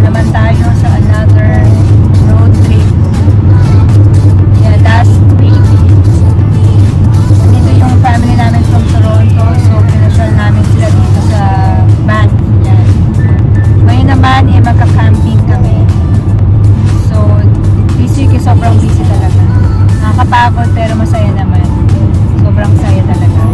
naman tayo sa another road trip. Yeah, last week, dito yung family namin from Toronto. So, pinasyal namin sila dito sa Banff. Yan. Ngayon naman, magka-camping kami. So, this week sobrang busy talaga. Nakakapagod pero masaya naman. Sobrang saya talaga.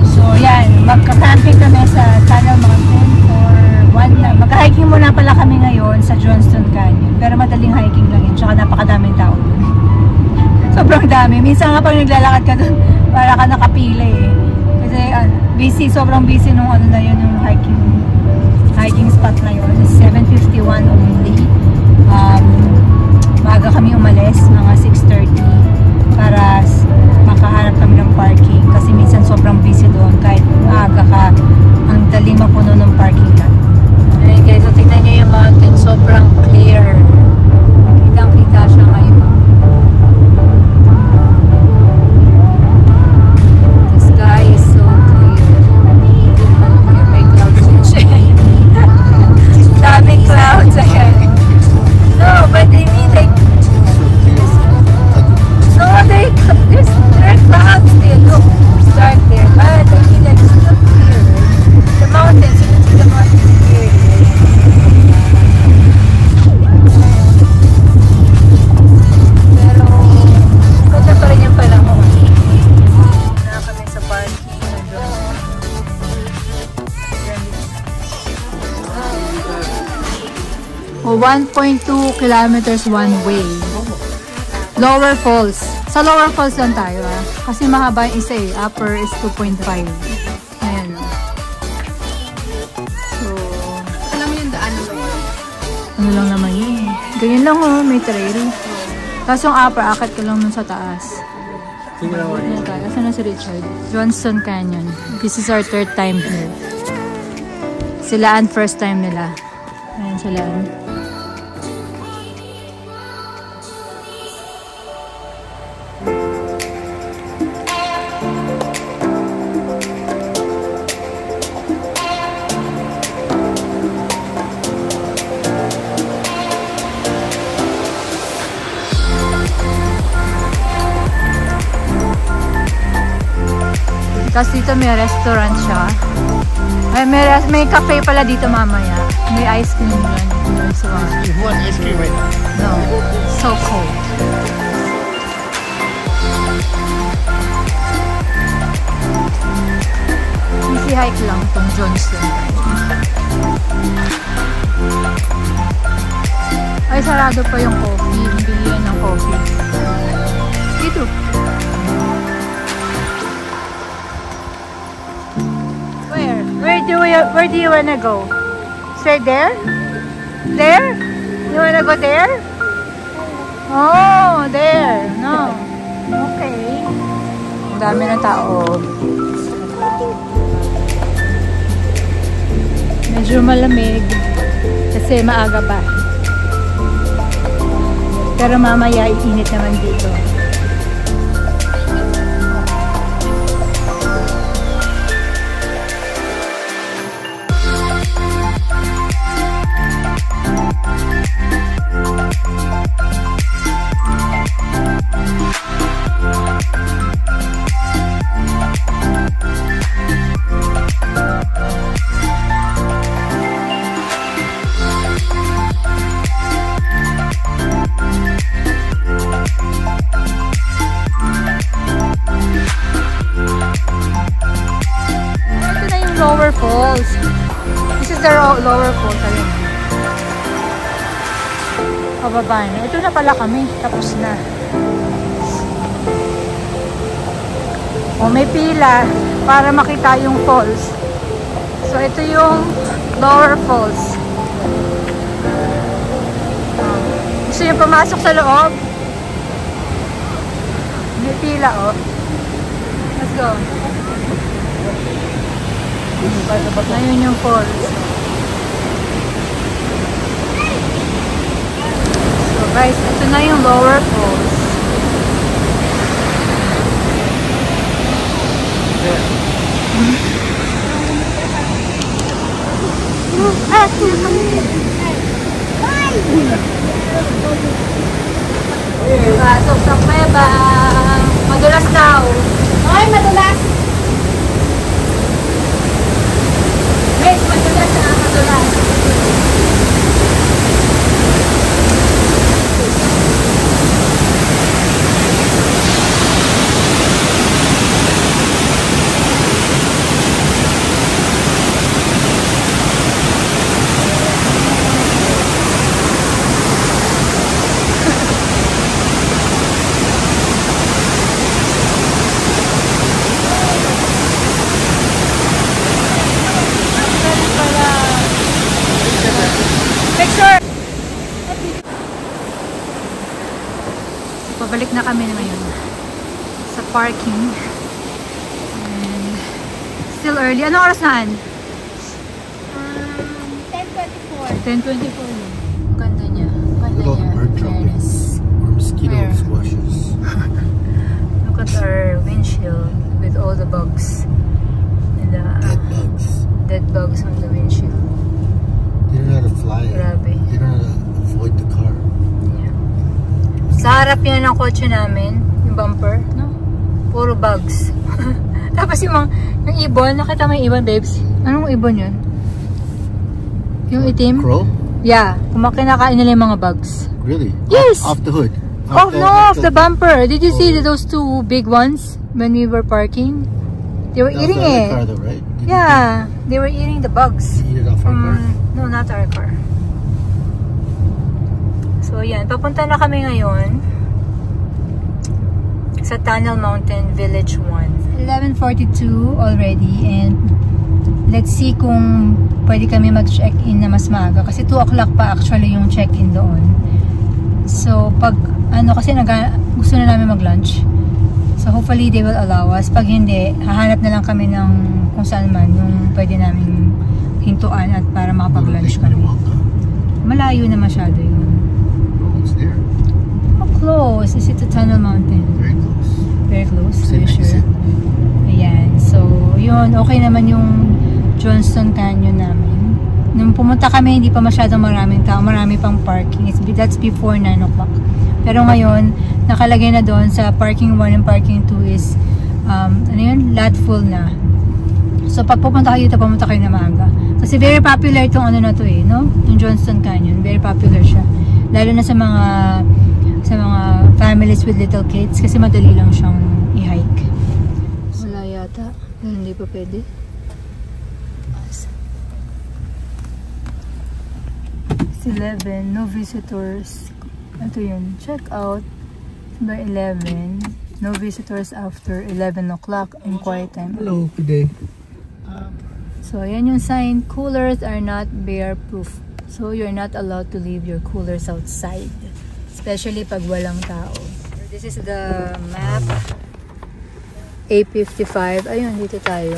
So, yan. Magka-camping kami sa Tunnel Mountain for one night. Magka-hiking muna pala kami ngayon sa Johnston Canyon. Pero madaling hiking lang yun. Tsaka napakadaming tao dun. Sobrang dami. Minsan nga pag naglalakad ka dun, para ka nakapila eh. Kasi busy, sobrang busy nung ano na yun, yung hiking spot na yun. 7:51 only. Maaga kami umalis, mga 6:30 para makahanap kami ng parking. Kasi minsan sobrang busy doon. Kahit maaga ka, ang daling mapuno ng parking lot. Ayun guys, so tingnan nyo yung mountain. Sobrang clear. Kitang-kita siya ngayon. The sky is so clear. May clouds din siya. Daming clouds. Ayan. No, but I mean like there are clouds still. Look, dark there. But I mean like it's not clear. The mountains, you can see the mountains clear. Pero ganda pa rin yung panahon. Na kami sa parking. O 1.2 kilometers one way. Lower Falls. Sa Lower Falls lang tayo kasi mahaba yung isa eh. Upper is 2.5. Ayan o. So, alam mo yung daan mo? ano lang naman yun. Ganyan lang o, may trail. Tapos yung upper, akit ka lang nun sa taas. Asan na si Richard? Johnston Canyon. This is our third time here. Sila ang first time nila. Ayan sila. Tapos dito may restaurant siya. Ay, may cafe pala dito mamaya. May ice cream lang. So, You want ice cream right now? no. So cold. Easy hike lang itong Johnston. Ay, sarado pa yung coffee. Yung bilihan ng coffee. Dito. Where do you wanna go? Straight there? There? You wanna go there? Oh, there. No. Okay. Ang dami ng tao. Medyo malamig. Kasi maaga pa. Pero mamaya iinit naman dito. Lower Falls. This is the Lower Falls. Ayun. Pababa na. Ito na pala kami. Tapos na. O, may pila para makita yung falls. So, ito yung Lower Falls. Gusto nyo pumasok sa loob? May pila, oh. Let's go. Ayun yung falls. So guys, ito na yung Lower Falls. Pasok sa kuweba. Madulas daw. Ay, madulas! Guys, madulas na madulas. Picture! Pabalik na kami ngayon sa parking. And still early. Anong oras naan? 10:24. 10:24. Ganda niya. Ganda Look at all the niya. bird droppings. Fairness. Or mosquito Where? squashes. Look at our windshield with all the bugs. And the Dead bugs. dead bugs on the windshield. They don't know how to fly it. Grabe. They don't know how to avoid the car. Yeah. Sa harap yan ng kotse namin, yung bumper, no? Puro bugs. Tapos yung ibon, nakita mo yung ibon, babes? Anong ibon yun? Yung itim? Crow? Yeah. Kinakain nila yung mga bugs. Really? Yes! Off the hood. Oh no, off the bumper. Did you see those two big ones when we were parking? They were eating the it. car though, right? Did Yeah, they were eating the bugs. you eat it off our car? No, not our car. So, yan. Papunta na kami ngayon sa Tunnel Mountain Village 1. 11:42 already and let's see kung pwede kami mag-check-in na mas maaga kasi 2 o'clock pa actually yung check-in doon. So, pag kasi gusto na namin mag-lunch. So, hopefully they will allow us. Pag hindi, hahanap na lang kami ng kung saan man yung pwede namin hintuan at para makapag-lunch kami. Malayo na masyado yun. Oh, it's there. How close is it to Tunnel Mountain? Very close. Very close? Are Same you sure? exit. Ayan. So, yun. Okay naman yung Johnston Canyon namin. Nung pumunta kami, hindi pa masyadong maraming tao. Marami pang parking. That's before 9 o'clock. Pero ngayon, nakalagay na doon sa parking 1 and parking 2 is, lot full na. So, pag pupunta kayo dito, pumunta kayo na maaga. Kasi very popular itong na to no? Yung Johnston Canyon. Very popular siya. Lalo na sa mga families with little kids kasi madali lang siyang i-hike. Wala yata. Hindi pa pwede. It's 11. No visitors. Ito yun. Check out by 11. No visitors after 11 o'clock in quiet time. Hello, good day. So, yan yung sign. Coolers are not bear-proof. So, you're not allowed to leave your coolers outside. Especially pag walang tao. This is the map. A55. Ayun, dito tayo.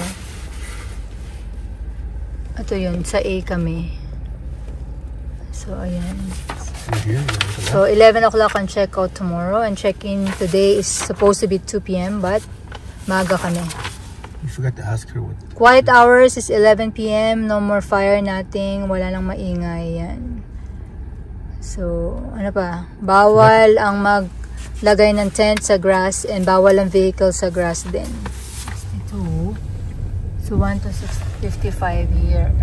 Ito yun. Sa A kami. So, ayan. So, 11 o'clock ang check-out tomorrow. And check-in today is supposed to be 2 p.m. But, maaga kami. You forgot to ask her what. Quiet hours is 11 p.m. No more fire, nothing. Wala nang maingay. Yan. So, ano pa? Bawal ang maglagay ng tent sa grass and bawal ang vehicle sa grass din. 62. So, 1 to 655 here.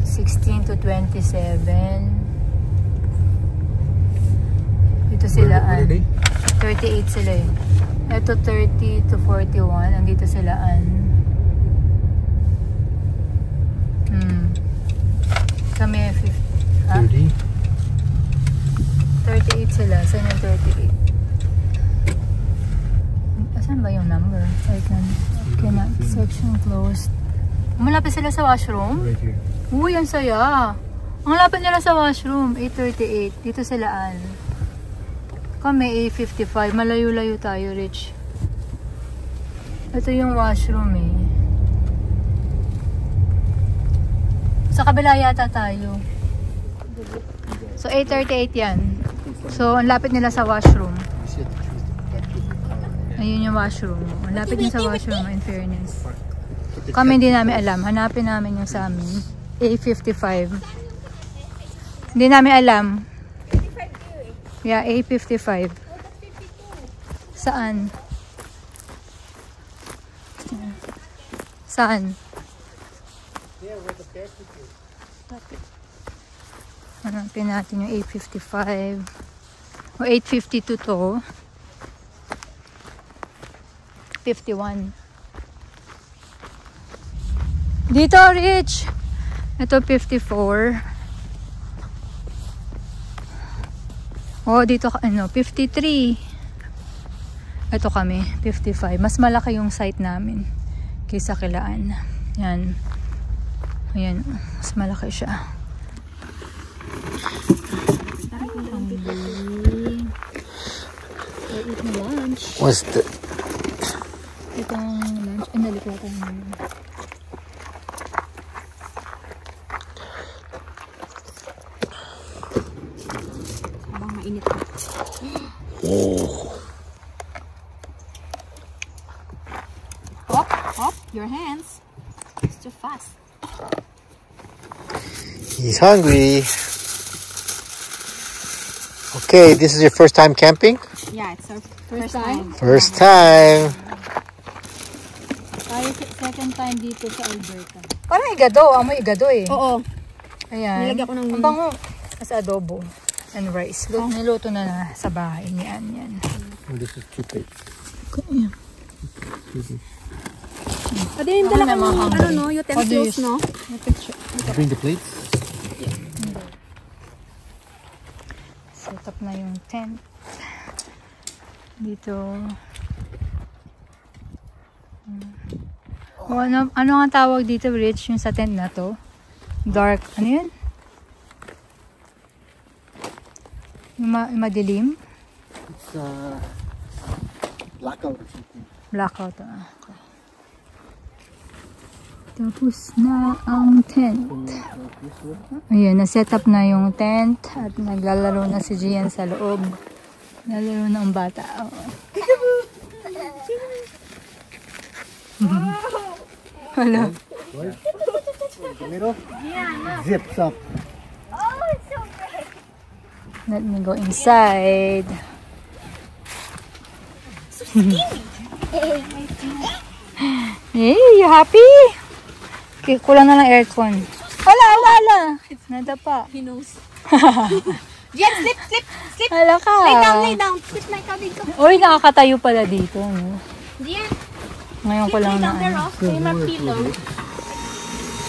16 to 27. Dito sila. Where are they? 38 sila eh. Ito 30 to 41. Andito sila Kami 50. Ha? 30. 38 sila. Saan yung 38? Asan ba yung number? Right now. Cannot. Section closed. Malapit sila sa washroom? Right here. Uy, ang saya. Ang lapit nila sa washroom. 8:38. Dito sila Kami 8:55. Malayo-layo tayo, Rich. Ito yung washroom eh. Sa kabila yata tayo. So 8:38 yan. So ang lapit nila sa washroom. Ayun yung washroom. Ang lapit niya sa washroom, in fairness. Kami hindi namin alam. Hanapin namin yung sa amin. 8:55. Hindi namin alam. Yeah, A55. Saan? Saan? Hanapin natin yung A55. O 852 to. 51. Dito, Rich! Ito 54. Oh, dito ano, 53. Ito kami, 55. Mas malaki yung site namin kaysa Kilaan. Yan. Ayan, mas malaki siya. What's the... Itong lunch. Ay, nalikatan namin. Habang mainit pa. Oh. Hop, hop, your hands. It's too fast. He's hungry. Okay, this is your first time camping? Yeah, it's our first time. First time. Tayo second time dito sa Alberta. Parang igado. Amoy igado eh. Oo. Ayan. Nilagyan ko ng... Ang bango. As adobo and rice. Niluto na sa bahay ni Ann yan. Oh, this is too big. Ayan. Pwede yung dala kang ano no, utensils no? Bring the plates? Set up na yung tent. Dito. O ano nga tawag dito, Rich? Yung sa tent na to? Dark. Ano yun? Yung madilim? It's blackout or something. Blackout. Okay. Tapos na ang tent. Ayan, na-set up na yung tent at naglalaro na si Gian sa loob. Naglalaro na ang bata. Hello. Zips up. Let me go inside. Hey, you happy? Okay, kulang na ng aircon. Wala. Nadapa. He knows. Jen, slip. Hala ka. Lay down. Slip na ikaw dito. Uy, nakakatayo pala dito. No? Jen, Ngayon ko lang lay na. down there, oh. May mga pillow.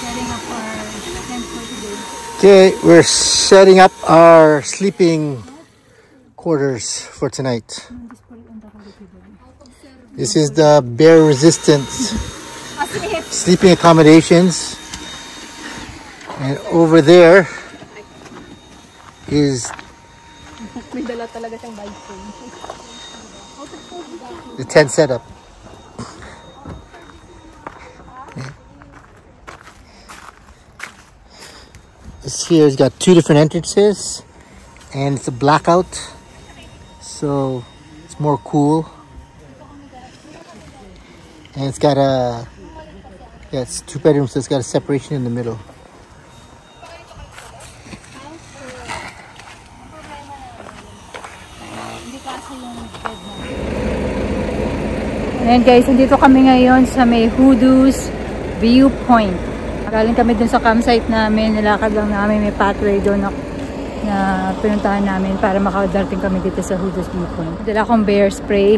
Setting up our tent for today. Okay, we're setting up our sleeping quarters for tonight. This is the bear resistant sleeping accommodations. And over there is May dala talaga siyang bicycle. the tent setup. This here has got two different entrances and it's a blackout, so it's more cool. And it's got a, yeah, it's 2 bedrooms, so it's got a separation in the middle. Ayan guys, nandito kami ngayon sa may Hoodoo's Viewpoint. Galing kami dun sa campsite namin, nilakad lang namin, may pathway doon na pinuntahan namin para makadarating kami dito sa Hoodoo's Viewpoint. Dala akong bear spray,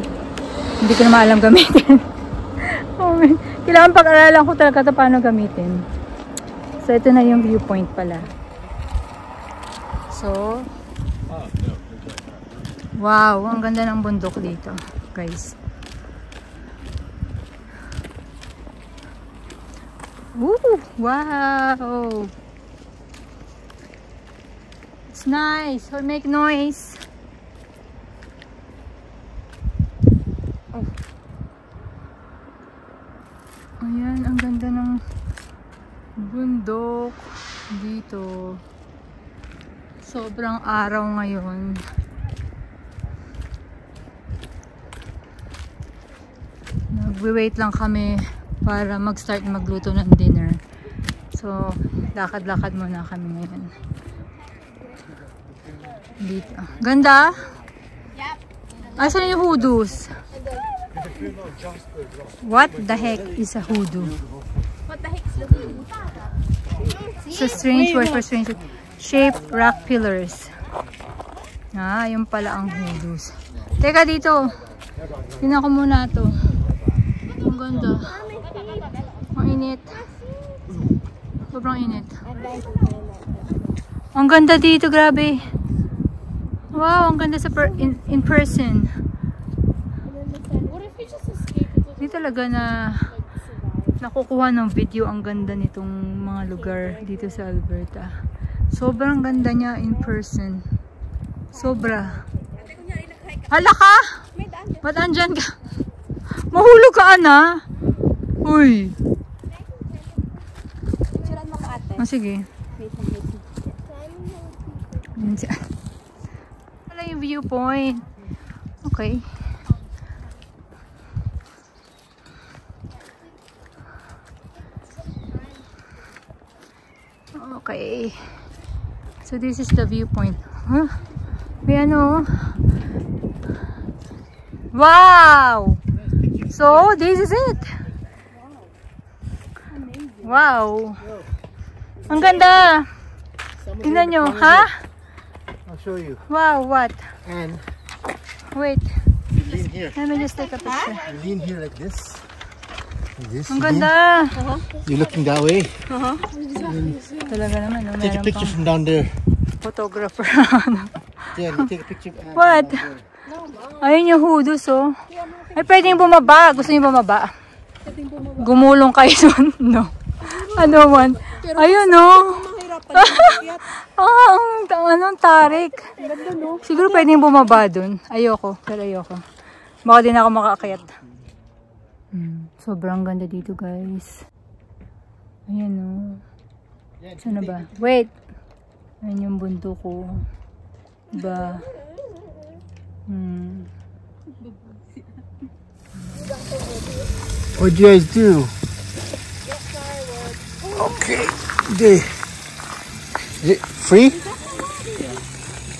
hindi ko naman alam gamitin. Oh, kailangan pag-aralan ko talaga ito paano gamitin. So ito na yung viewpoint pala. So, wow, ang ganda ng bundok dito, guys. Ooh, wow! It's nice. We'll make noise. Oh. Ayan, ang ganda ng bundok dito. Sobrang araw ngayon. Nagwe-wait lang kami para mag-start magluto ng dinner. So, lakad-lakad muna kami ngayon. Dito. Ganda? Asan yung hoodoos? What the heck is a hoodoo? What the heck is the hoodoo? It's a strange word for strange word. Shaped rock pillars. Ah, yung pala ang hoodoos. Teka dito. Tingnan ko muna to. Ang ganda. Ang init. Sobrang init. Ang ganda dito, grabe. Wow, ang ganda sa in person. Hindi talaga na nakukuha ng video ang ganda nitong mga lugar dito sa Alberta. Sobrang ganda niya in person. Sobra. Hala ka? Ba't andyan ka? Mahulog ka, Ana. Uy. Oh, sige. Wala yung viewpoint. Okay. Okay. So this is the viewpoint. Huh? May ano? Wow! So this is it. Wow. Ang ganda. Tingnan nyo, ha? I'll show you. Wow, what? And Wait. you lean here. Let me just take a picture. You lean here like this. Like this. Ang you lean. ganda. You're looking that way. Talaga naman, no? Take a Meron picture pang from down there. photographer. Yeah, you take a picture. What? Ayun yung hoodoos, oh. Ay, pwedeng bumaba. Gusto niyo bumaba? Gumulong kayo doon. No. Ano man? Ayun, no. Anong tarik. Siguro pwedeng bumaba doon. Ayoko, pero ayoko. Baka din ako makaakyat. Sobrang ganda dito, guys. Ayan, no. Saan na ba? Wait. Ayan yung bundok ko. Diba? What'd you guys do? Okay. Is it free?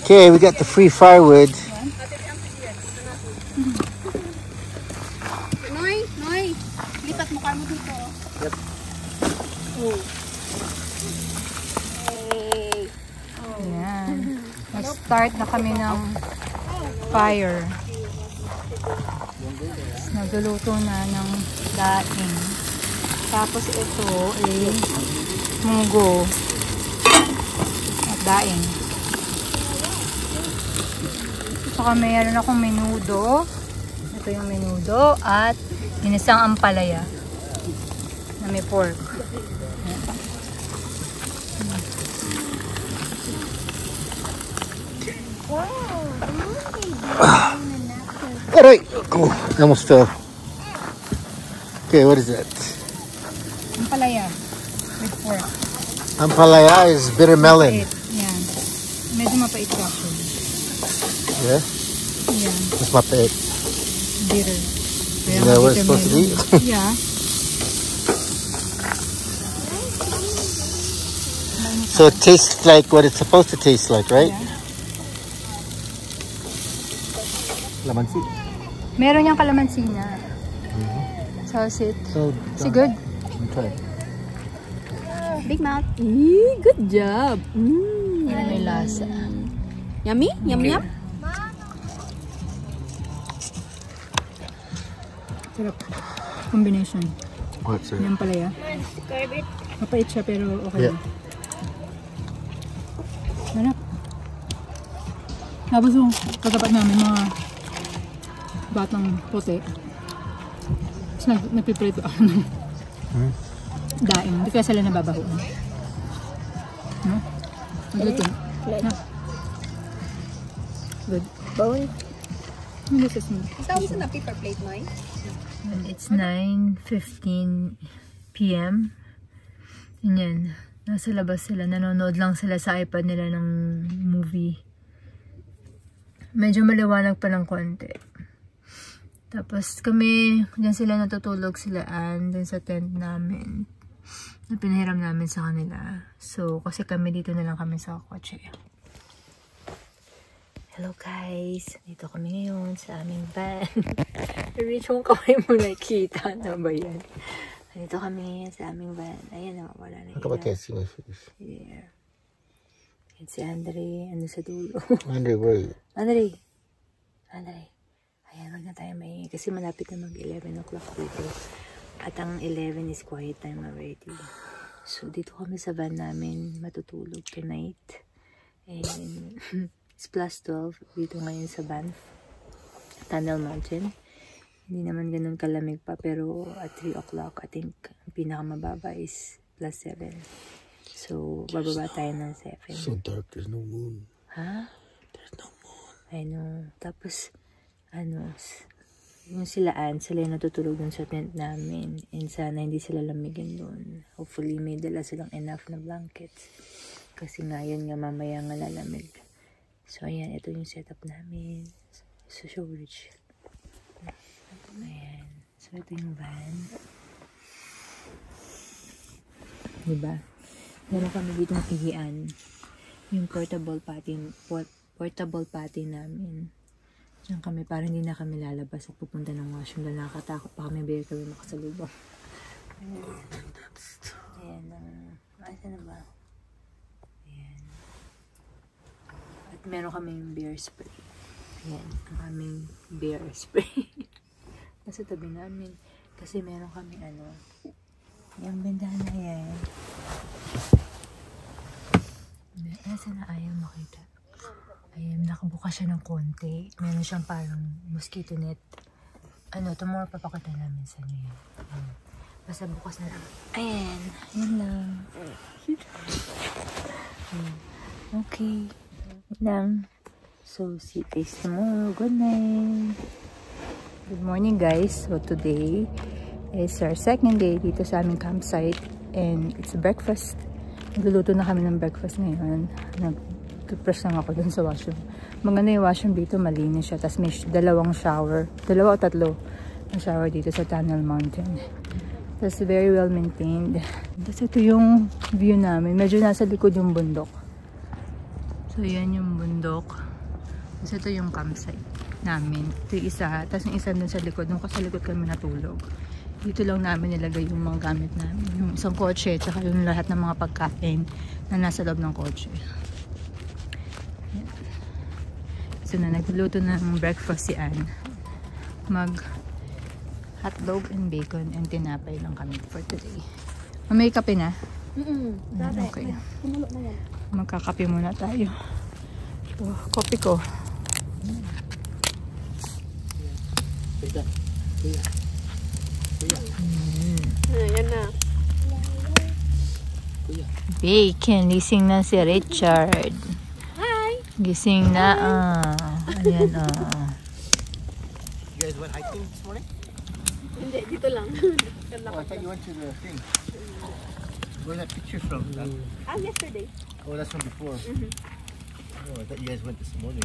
Okay, we got the free firewood. Noy, lipat mo ka mo dito. Yep. Ayan. Nag-start na kami ng fire. Nagluluto na ng daing. Tapos ito ay munggo at daing. Saka mayroon akong menudo. Ito yung menudo at inisang ampalaya na may pork. Alright. Oh, I almost fell. Okay, what is that? Ampalaya with pork. Ampalaya is bitter melon. Mapait. Yan. Medyo mapait ka actually. Yeah? Yan. It's mapait. Bitter. Is that what it's supposed to be? Yeah. So it tastes like what it's supposed to taste like, right? Yeah. Lamansi. Meron niyang kalamansi na. How's it? So, Is it good? try. Big mouth. Good job. Ano may lasa? Yummy? Yum yum? Sarap. Combination. What's it? Yung palaya. Mapait siya pero okay. Yeah. Sarap. Tapos yung katapat namin mga batang puti. Tapos nagpiprito ako ng daing. Hindi kaya sila nababahoan. No? Magluto. No? Good. Bone. This is me. Sounds na paper plate, Noy. It's 9:15 p.m. Yan. Nasa labas sila. Nanonood lang sila sa iPad nila ng movie. Medyo maliwanag pa ng konti. Tapos kami, dyan sila natutulog sila dun sa tent namin. Na pinahiram namin sa kanila. So, kasi kami dito na lang kami sa kotse. Hello guys! Dito kami ngayon sa aming van. Reach yung kamay mo nakikita na ba yan? Dito kami ngayon sa aming van. Ayan na, wala na. How come I can't see my face? Here. Yan si Andre, ano sa dulo. Andre, where are you? Andre! Ayan, wag na tayo maingay kasi malapit na mag 11 o'clock dito. At ang 11 is quiet time already. So, dito kami sa van namin matutulog tonight. And it's +12 dito ngayon sa Banff, Tunnel Mountain. Hindi naman ganun kalamig pa, pero at 3 o'clock, I think, ang pinakamababa is +7. So, bababa tayo ng 7. So dark, there's no moon. Ha? There's no moon. I know. Tapos, yung sila yung natutulog dun sa tent namin. And sana hindi sila lamigin dun. Hopefully, may dala silang enough na blankets. Kasi ngayon nga mamaya nga lalamig. So, ayan. Ito yung setup namin. So, storage. Ayan. So, ito yung van. Diba? Meron kami dito ng pihian. Yung portable potty namin. Diyan kami, parang hindi na kami lalabas at pupunta ng washroom. Dahil nakakatakot pa kami, bigay kami makasalubong. Ayan. Asa na ba? Ayan. At meron kami yung bear spray. Ayan, ang aming bear spray. Nasa tabi namin. Kasi meron kami yung bentahan na yan. Nasa na ayaw makita. Ayan, nakabukas siya ng konti. Meron siyang parang mosquito net. Tomorrow papakita namin sa inyo yan. Basta bukas na lang. Ayan, yun lang. Okay. Yun lang. So, see you guys tomorrow. Good night. Good morning guys. So, today is our second day dito sa aming campsite. And it's breakfast. Nagluluto na kami ng breakfast ngayon. Nag-toothbrush lang ako dun sa washroom. Maganda yung washroom dito, malinis siya. Tapos may dalawang shower. 2 o 3 na shower dito sa Tunnel Mountain. Tapos very well maintained. Tapos ito yung view namin. Medyo nasa likod yung bundok. So yan yung bundok. Tapos ito yung campsite namin. Ito yung isa. Tapos yung isa dun sa likod. Nung sa likod kami natulog. Dito lang namin nilagay yung mga gamit namin. Yung isang kotse, tsaka yung lahat ng mga pagkain na nasa loob ng kotse. Ayan. So na nagluluto ng breakfast si Anne. Mag hotdog and bacon and tinapay lang kami for today. May kape na? Okay. Magkakape muna tayo. Ito, kopi ko. Ayan na. Bacon. Gising na si Richard. Hi! Gising na. Ayan. You guys went hiking this morning? Hindi, dito lang. Oh, I thought you went to the thing. Where's that picture from? Yesterday. Oh, that's from before. Oh, I thought you guys went this morning.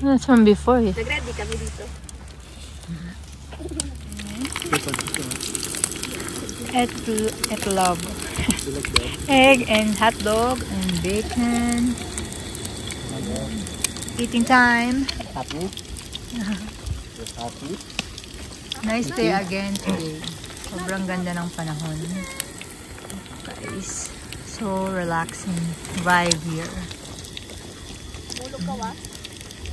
That's from before. Nag-ready kami dito. At love. Egg and hot dog and bacon. Eating time. Happy? Just happy? Nice day again today. Sobrang ganda ng panahon. Guys, so relaxing vibe here.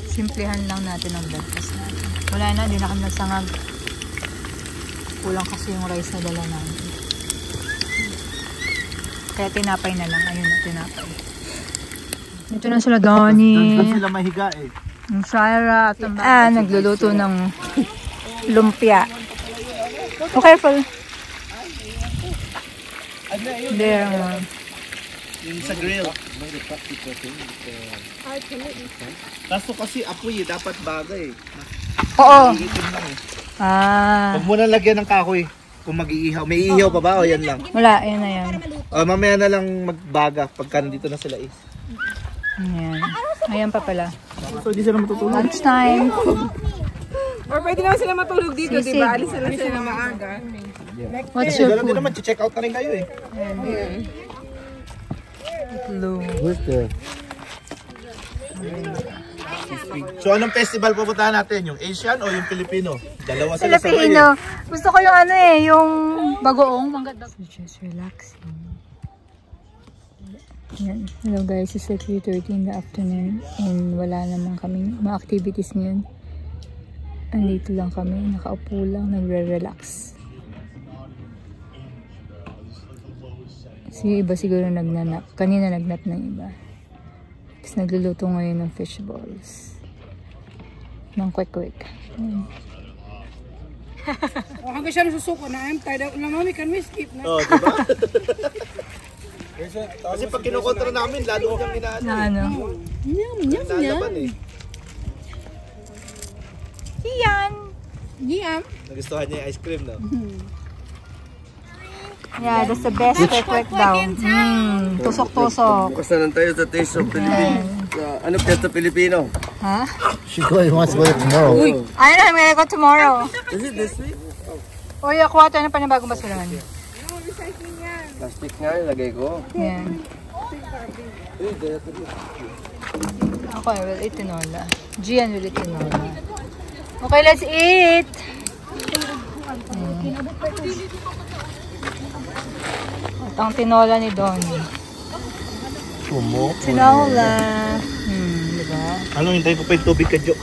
Simplihan lang natin ang breakfast natin. Wala na, hindi na kami nagsangag. Kulang kasi yung rice na dala namin. Kaya tinapay na lang. Ayun na, tinapay. Ito na sila, Donnie. Doon sila mahiga eh. Yung Shira at ang nagluluto ng lumpia. Oh, careful. There. Yung sa grill. Kaso kasi apoy eh, dapat bagay. Oo. Iitim lang eh. Ah. Huwag mo na lagyan ng kahoy kung mag-iihaw. May iihaw pa ba o yan lang? Wala, ayan na yan. Mamaya na lang magbaga pagka nandito na sila is. Ayan. Ayan pa pala. So hindi sila matutulog. Lunch time. Or pwede naman sila matulog dito, Sisig. diba? Alis na lang sila maaga. What's your Hindi food? naman, check out na rin kayo eh. Blue. Where's the... So anong festival pupuntahan natin? Yung Asian o yung Filipino? Dalawa sila sa Filipino. Gusto ko yung ano eh, yung bagoong. Just relaxing. Yan. Hello guys, it's like 3:30 in the afternoon and wala naman kaming mga activities ngayon. Andito lang kami, nakaupo lang, nagre-relax. Si iba siguro nagnanap. Kanina nagnap ng iba. Tapos nagluluto ngayon ng fish balls. Ng quick-quick. Hanggang siya nasusuko na, I'm tired out na, mami, can we skip na? Oh, diba? Kasi pag kinukontra namin, lalo kang inaano. Na ano? Nalaban eh. Iyan! Yam. Nagustuhan niya yung ice cream, no? Yeah, that's the best quick-quick daw. Tusok-tusok. Bukas na lang tayo sa Taste of Philippines. Ano Fiesta Filipino? Ha? She wants to go there tomorrow. I know, I'm gonna go tomorrow. Is it this week? Uy, ako ito na panibagong basurahan. Plastic nga, ilagay ko. Yan. Ako, I will eat tinola. Gian will eat tinola. Okay, let's eat! At ang tinola ni Donnie. Tinola. Diba? Ano, hintayin ko pa yung tubig ka, Jo.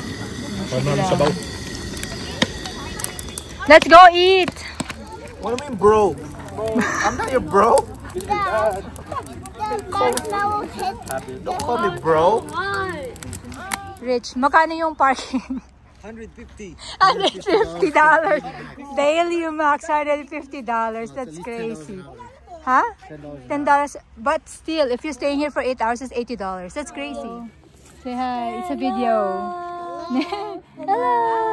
Ano sabaw? Let's go eat! What do you mean, bro? I'm not your bro. Don't call me bro. Rich, magkano yung parking? $150. $150. Daily max $150. That's crazy. Huh? $10. But still, if you're staying here for 8 hours, it's $80. That's crazy. Say hi. It's a video. Hello.